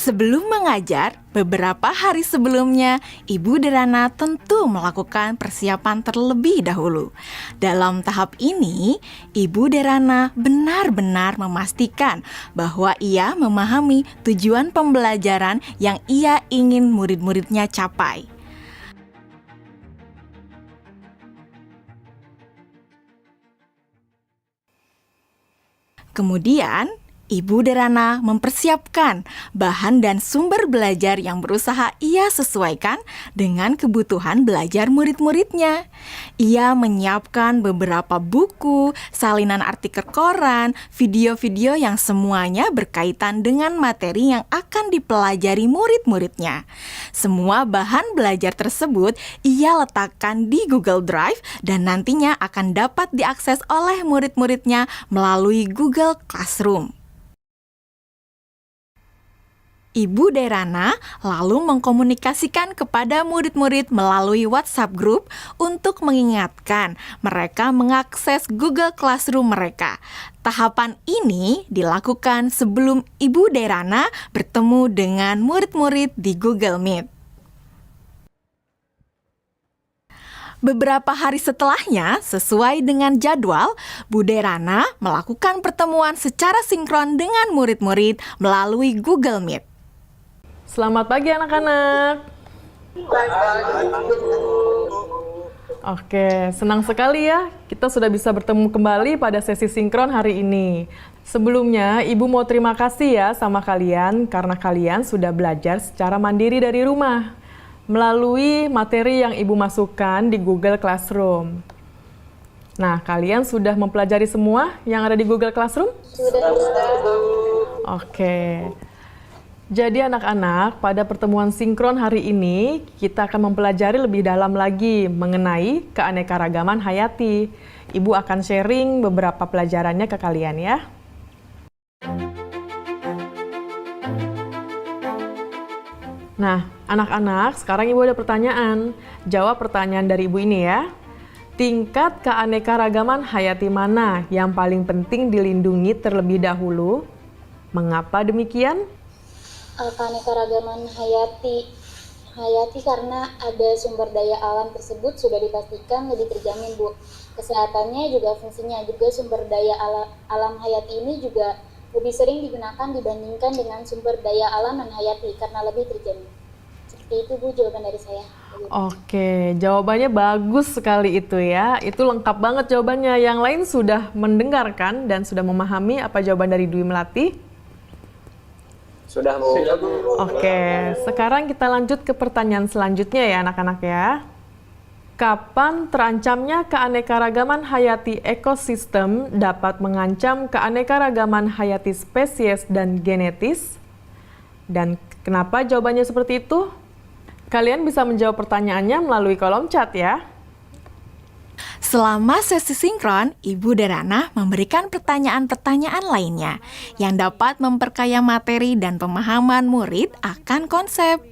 Sebelum mengajar, beberapa hari sebelumnya, Ibu Derana tentu melakukan persiapan terlebih dahulu. Dalam tahap ini, Ibu Derana benar-benar memastikan bahwa ia memahami tujuan pembelajaran yang ia ingin murid-muridnya capai. Kemudian, Ibu Derana mempersiapkan bahan dan sumber belajar yang berusaha ia sesuaikan dengan kebutuhan belajar murid-muridnya. Ia menyiapkan beberapa buku, salinan artikel koran, video-video yang semuanya berkaitan dengan materi yang akan dipelajari murid-muridnya. Semua bahan belajar tersebut ia letakkan di Google Drive dan nantinya akan dapat diakses oleh murid-muridnya melalui Google Classroom. Ibu Derana lalu mengkomunikasikan kepada murid-murid melalui WhatsApp Group untuk mengingatkan mereka mengakses Google Classroom mereka. Tahapan ini dilakukan sebelum Ibu Derana bertemu dengan murid-murid di Google Meet. Beberapa hari setelahnya, sesuai dengan jadwal, Bu Derana melakukan pertemuan secara sinkron dengan murid-murid melalui Google Meet. Selamat pagi anak-anak. Oke, senang sekali ya kita sudah bisa bertemu kembali pada sesi sinkron hari ini. Sebelumnya, Ibu mau terima kasih ya sama kalian karena kalian sudah belajar secara mandiri dari rumah melalui materi yang Ibu masukkan di Google Classroom. Nah, kalian sudah mempelajari semua yang ada di Google Classroom? Sudah. Oke. Jadi anak-anak, pada pertemuan sinkron hari ini, kita akan mempelajari lebih dalam lagi mengenai keanekaragaman hayati. Ibu akan sharing beberapa pelajarannya ke kalian ya. Nah, anak-anak, sekarang Ibu ada pertanyaan. Jawab pertanyaan dari Ibu ini ya. Tingkat keanekaragaman hayati mana yang paling penting dilindungi terlebih dahulu? Mengapa demikian? Keanekaragaman hayati karena ada sumber daya alam tersebut sudah dipastikan lebih terjamin, Bu. Kesehatannya juga fungsinya juga sumber daya alam hayati ini juga lebih sering digunakan dibandingkan dengan sumber daya alam non hayati karena lebih terjamin. Seperti itu, Bu, jawaban dari saya. Oke, jawabannya bagus sekali itu ya. Itu lengkap banget jawabannya. Yang lain sudah mendengarkan dan sudah memahami apa jawaban dari Dwi Melati? Sudah, Bu. Oke, sekarang kita lanjut ke pertanyaan selanjutnya ya anak-anak ya. Kapan terancamnya keanekaragaman hayati ekosistem dapat mengancam keanekaragaman hayati spesies dan genetis? Dan kenapa jawabannya seperti itu? Kalian bisa menjawab pertanyaannya melalui kolom chat ya. Selama sesi sinkron, Ibu Derana memberikan pertanyaan-pertanyaan lainnya yang dapat memperkaya materi dan pemahaman murid akan konsep.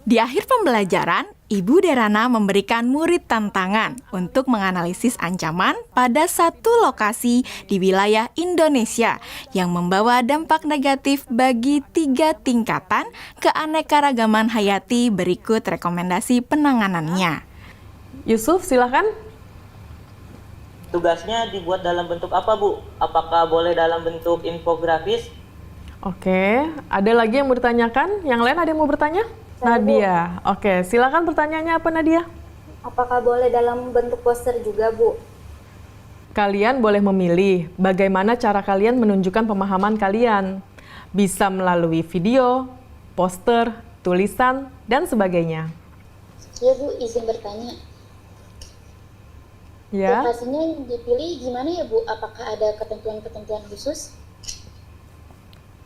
Di akhir pembelajaran, Ibu Derana memberikan murid tantangan untuk menganalisis ancaman pada satu lokasi di wilayah Indonesia yang membawa dampak negatif bagi 3 tingkatan keanekaragaman hayati. Berikut rekomendasi penanganannya. Yusuf, silakan. Tugasnya dibuat dalam bentuk apa, Bu? Apakah boleh dalam bentuk infografis? Oke, ada lagi yang mau ditanyakan? Yang lain ada yang mau bertanya? Nadia. Oke, silakan pertanyaannya apa Nadia? Apakah boleh dalam bentuk poster juga, Bu? Kalian boleh memilih bagaimana cara kalian menunjukkan pemahaman kalian. Bisa melalui video, poster, tulisan, dan sebagainya. Ya, Bu, izin bertanya. Ya. Lokasinya yang dipilih gimana ya, Bu? Apakah ada ketentuan-ketentuan khusus?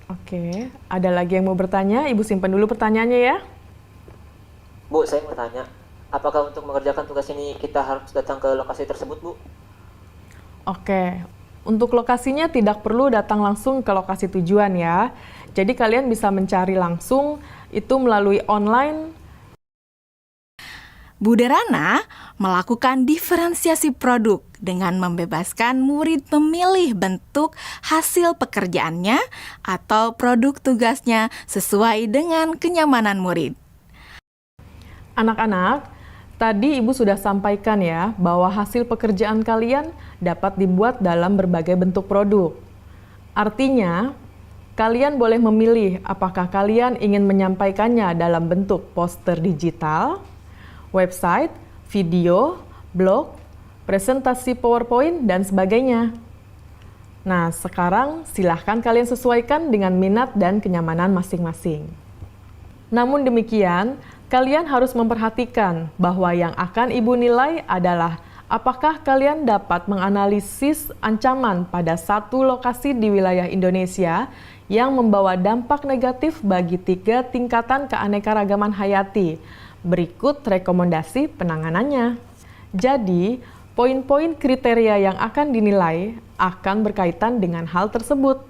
Oke, ada lagi yang mau bertanya? Ibu simpan dulu pertanyaannya ya. Bu, saya mau tanya, apakah untuk mengerjakan tugas ini kita harus datang ke lokasi tersebut, Bu? Oke, untuk lokasinya tidak perlu datang langsung ke lokasi tujuan ya. Jadi kalian bisa mencari langsung itu melalui online. Buderana melakukan diferensiasi produk dengan membebaskan murid memilih bentuk hasil pekerjaannya atau produk tugasnya sesuai dengan kenyamanan murid. Anak-anak, tadi Ibu sudah sampaikan ya bahwa hasil pekerjaan kalian dapat dibuat dalam berbagai bentuk produk. Artinya, kalian boleh memilih apakah kalian ingin menyampaikannya dalam bentuk poster digital, website, video, blog, presentasi PowerPoint, dan sebagainya. Nah, sekarang silahkan kalian sesuaikan dengan minat dan kenyamanan masing-masing. Namun demikian, kalian harus memperhatikan bahwa yang akan Ibu nilai adalah apakah kalian dapat menganalisis ancaman pada satu lokasi di wilayah Indonesia yang membawa dampak negatif bagi 3 tingkatan keanekaragaman hayati. Berikut rekomendasi penanganannya. Jadi, poin-poin kriteria yang akan dinilai akan berkaitan dengan hal tersebut.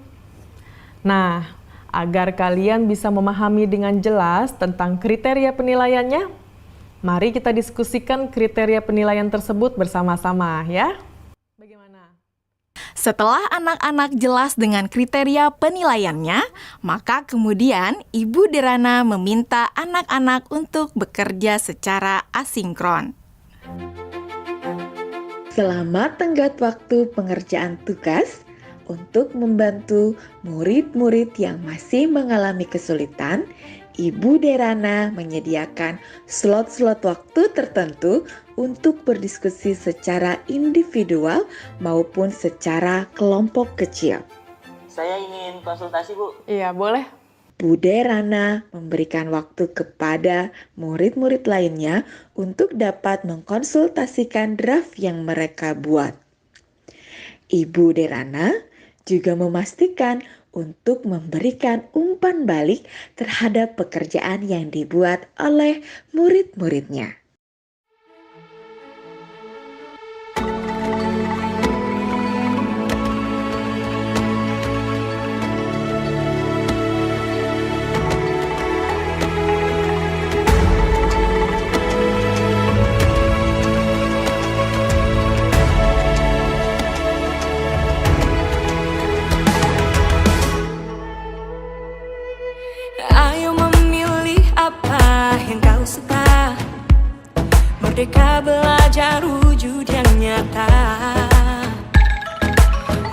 Nah, agar kalian bisa memahami dengan jelas tentang kriteria penilaiannya, mari kita diskusikan kriteria penilaian tersebut bersama-sama ya. Bagaimana? Setelah anak-anak jelas dengan kriteria penilaiannya, maka kemudian Ibu Derana meminta anak-anak untuk bekerja secara asinkron. Selama tenggat waktu pengerjaan tugas, untuk membantu murid-murid yang masih mengalami kesulitan, Ibu Derana menyediakan slot-slot waktu tertentu untuk berdiskusi secara individual maupun secara kelompok kecil. Saya ingin konsultasi, Bu. Iya, boleh. Bu Derana memberikan waktu kepada murid-murid lainnya untuk dapat mengkonsultasikan draft yang mereka buat. Ibu Derana juga memastikan untuk memberikan umpan balik terhadap pekerjaan yang dibuat oleh murid-muridnya. Ayo memilih apa yang kau suka. Merdeka belajar wujud yang nyata.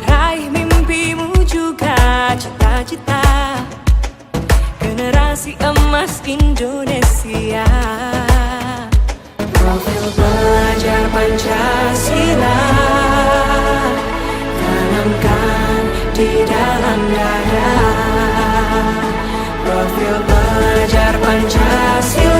Raih mimpimu juga cita-cita. Generasi emas Indonesia. Profil belajar Pancasila tanamkan di dalam dada. Profil belajar Pancasila.